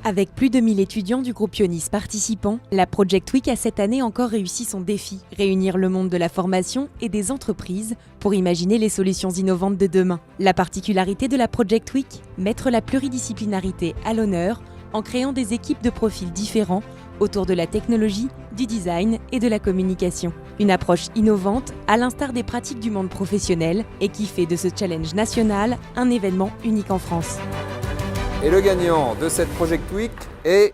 Avec plus de 1000 étudiants du groupe Ionis participants, la Project Week a cette année encore réussi son défi, réunir le monde de la formation et des entreprises pour imaginer les solutions innovantes de demain. La particularité de la Project Week, mettre la pluridisciplinarité à l'honneur en créant des équipes de profils différents autour de la technologie, du design et de la communication. Une approche innovante, à l'instar des pratiques du monde professionnel et qui fait de ce challenge national un événement unique en France. Et le gagnant de cette Project Week est...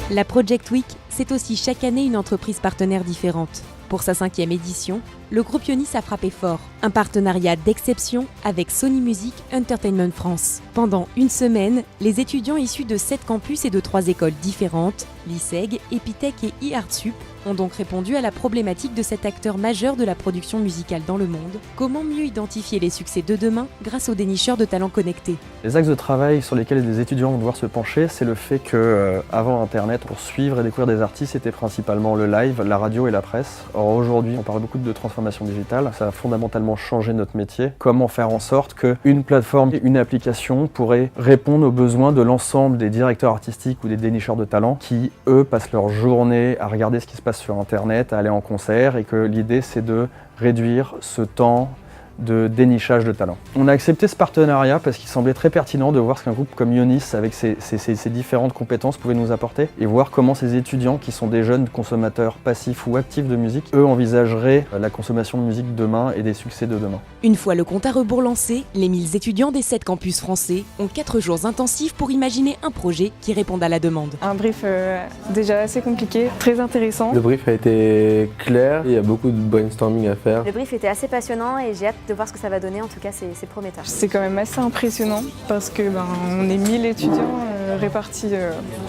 La Project Week, c'est aussi chaque année une entreprise partenaire différente. Pour sa 5e édition, le groupe Ionis a frappé fort. Un partenariat d'exception avec Sony Music Entertainment France. Pendant une semaine, les étudiants issus de 7 campus et de 3 écoles différentes, l'ISEG, Epitech et iArtSup, ont donc répondu à la problématique de cet acteur majeur de la production musicale dans le monde. Comment mieux identifier les succès de demain grâce aux dénicheurs de talents connectés? Les axes de travail sur lesquels les étudiants vont devoir se pencher, c'est le fait qu'avant Internet, pour suivre et découvrir des artistes, c'était principalement le live, la radio et la presse. Or aujourd'hui, on parle beaucoup de transformation digitale. Ça a fondamentalement changé notre métier. Comment faire en sorte qu'une plateforme, une application pourrait répondre aux besoins de l'ensemble des directeurs artistiques ou des dénicheurs de talents qui, eux, passent leur journée à regarder ce qui se passe sur Internet, à aller en concert, et que l'idée, c'est de réduire ce temps de dénichage de talents. On a accepté ce partenariat parce qu'il semblait très pertinent de voir ce qu'un groupe comme Ionis, avec ses différentes compétences, pouvait nous apporter, et voir comment ces étudiants, qui sont des jeunes consommateurs passifs ou actifs de musique, eux envisageraient la consommation de musique demain et des succès de demain. Une fois le compte à rebours lancé, les 1000 étudiants des 7 campus français ont 4 jours intensifs pour imaginer un projet qui réponde à la demande. Un brief déjà assez compliqué, très intéressant. Le brief a été clair, il y a beaucoup de brainstorming à faire. Le brief était assez passionnant et j'ai hâte de voir ce que ça va donner, en tout cas c'est prometteur. C'est quand même assez impressionnant parce que on est 1000 étudiants répartis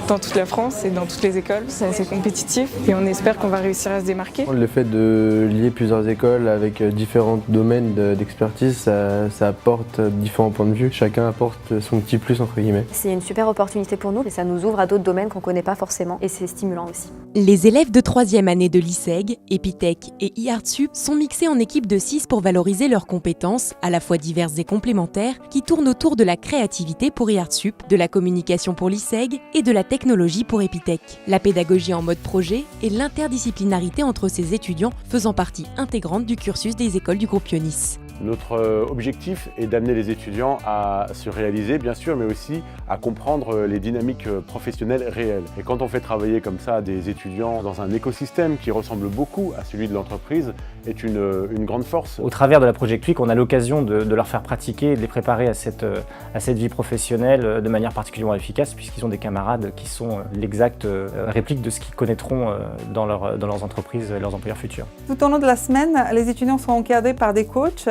dans toute la France et dans toutes les écoles. C'est assez compétitif et on espère qu'on va réussir à se démarquer. Le fait de lier plusieurs écoles avec différents domaines d'expertise, ça apporte différents points de vue. Chacun apporte son petit plus entre guillemets. C'est une super opportunité pour nous et ça nous ouvre à d'autres domaines qu'on ne connaît pas forcément et c'est stimulant aussi. Les élèves de 3e année de l'ISEG, Epitech et iArtSup sont mixés en équipe de 6 pour valoriser leurs compétences, à la fois diverses et complémentaires, qui tournent autour de la créativité pour iArtSup, de la communication pour l'ISEG et de la technologie pour Epitech. La pédagogie en mode projet et l'interdisciplinarité entre ces étudiants faisant partie intégrante du cursus des écoles du groupe Ionis. Notre objectif est d'amener les étudiants à se réaliser, bien sûr, mais aussi à comprendre les dynamiques professionnelles réelles. Et quand on fait travailler comme ça des étudiants dans un écosystème qui ressemble beaucoup à celui de l'entreprise, est une grande force. Au travers de la Project Week, on a l'occasion de leur faire pratiquer et de les préparer à cette vie professionnelle de manière particulièrement efficace, puisqu'ils ont des camarades qui sont l'exacte réplique de ce qu'ils connaîtront dans leurs entreprises et leurs employeurs futurs. Tout au long de la semaine, les étudiants sont encadrés par des coachs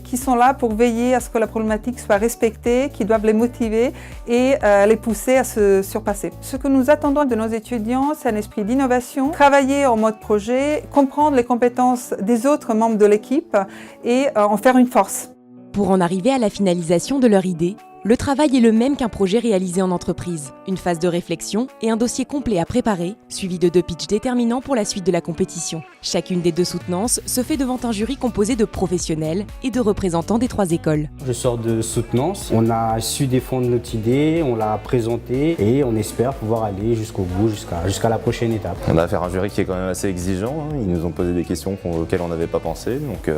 qui sont là pour veiller à ce que la problématique soit respectée, qui doivent les motiver et les pousser à se surpasser. Ce que nous attendons de nos étudiants, c'est un esprit d'innovation, travailler en mode projet, comprendre les compétences des autres membres de l'équipe et en faire une force. Pour en arriver à la finalisation de leur idée, le travail est le même qu'un projet réalisé en entreprise. Une phase de réflexion et un dossier complet à préparer, suivi de 2 pitchs déterminants pour la suite de la compétition. Chacune des 2 soutenances se fait devant un jury composé de professionnels et de représentants des 3 écoles. Je sors de soutenance, on a su défendre notre idée, on l'a présentée et on espère pouvoir aller jusqu'au bout, jusqu'à la prochaine étape. On a affaire à un jury qui est quand même assez exigeant, ils nous ont posé des questions auxquelles on n'avait pas pensé, donc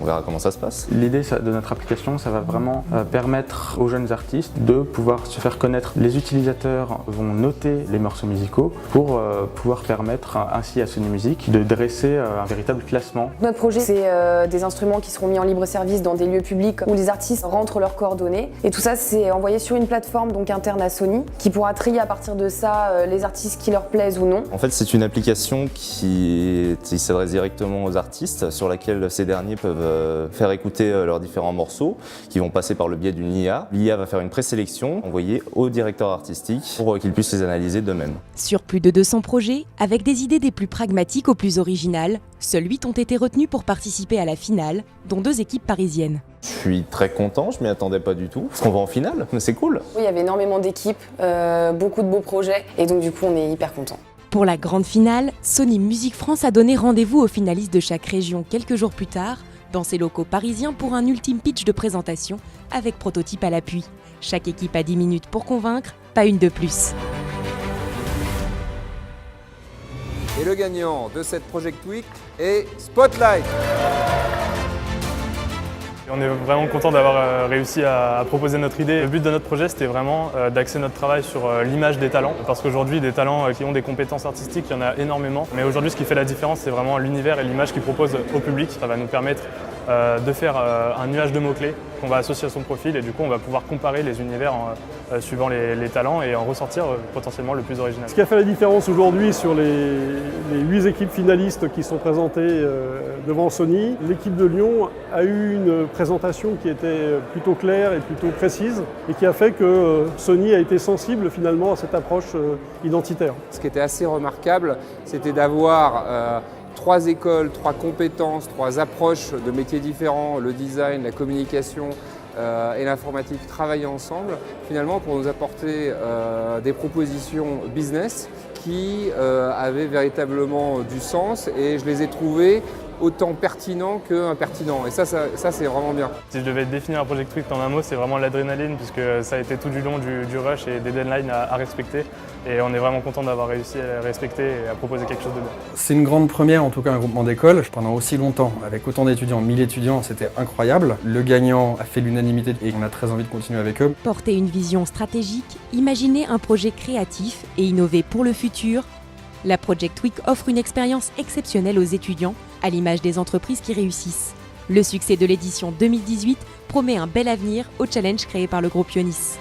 on verra comment ça se passe. L'idée de notre application, ça va vraiment permettre aux jeunes artistes de pouvoir se faire connaître. Les utilisateurs vont noter les morceaux musicaux pour pouvoir permettre ainsi à Sony Music de dresser un véritable classement. Notre projet, c'est des instruments qui seront mis en libre service dans des lieux publics où les artistes rentrent leurs coordonnées. Et tout ça, c'est envoyé sur une plateforme donc interne à Sony qui pourra trier à partir de ça les artistes qui leur plaisent ou non. En fait, c'est une application qui s'adresse directement aux artistes, sur laquelle ces derniers peuvent faire écouter leurs différents morceaux qui vont passer par le biais d'une IA. L'IA va faire une présélection envoyée au directeur artistique pour qu'ils puissent les analyser d'eux-mêmes. Sur plus de 200 projets, avec des idées des plus pragmatiques aux plus originales, seuls 8 ont été retenus pour participer à la finale, dont 2 équipes parisiennes. Je suis très content, je m'y attendais pas du tout, parce qu'on va en finale, mais c'est cool. Oui, il y avait énormément d'équipes, beaucoup de beaux projets, et donc du coup on est hyper contents. Pour la grande finale, Sony Music France a donné rendez-vous aux finalistes de chaque région quelques jours plus tard dans ses locaux parisiens pour un ultime pitch de présentation avec prototype à l'appui. Chaque équipe a 10 minutes pour convaincre, pas une de plus. Et le gagnant de cette Project Week est Spotlight. On est vraiment content d'avoir réussi à proposer notre idée. Le but de notre projet, c'était vraiment d'axer notre travail sur l'image des talents. Parce qu'aujourd'hui, des talents qui ont des compétences artistiques, il y en a énormément. Mais aujourd'hui, ce qui fait la différence, c'est vraiment l'univers et l'image qu'ils proposent au public. Ça va nous permettre de faire un nuage de mots-clés qu'on va associer à son profil. Et du coup, on va pouvoir comparer les univers suivant les talents et en ressortir potentiellement le plus original. Ce qui a fait la différence aujourd'hui sur les 8 équipes finalistes qui sont présentées devant Sony, l'équipe de Lyon a eu une présentation qui était plutôt claire et plutôt précise et qui a fait que Sony a été sensible finalement à cette approche identitaire. Ce qui était assez remarquable, c'était d'avoir 3 écoles, 3 compétences, 3 approches de métiers différents, le design, la communication et l'informatique travailler ensemble, finalement pour nous apporter des propositions business qui avaient véritablement du sens et je les ai trouvées autant pertinents qu'impertinents. Et ça c'est vraiment bien. Si je devais définir un Project Week en un mot, c'est vraiment l'adrénaline puisque ça a été tout du long du rush et des deadlines à respecter. Et on est vraiment content d'avoir réussi à respecter et à proposer quelque chose de bien. C'est une grande première, en tout cas un groupement d'écoles. Pendant aussi longtemps, avec autant d'étudiants, 1000 étudiants, c'était incroyable. Le gagnant a fait l'unanimité et on a très envie de continuer avec eux. Porter une vision stratégique, imaginer un projet créatif et innover pour le futur. La Project Week offre une expérience exceptionnelle aux étudiants, à l'image des entreprises qui réussissent. Le succès de l'édition 2018 promet un bel avenir au challenge créé par le groupe Ionis.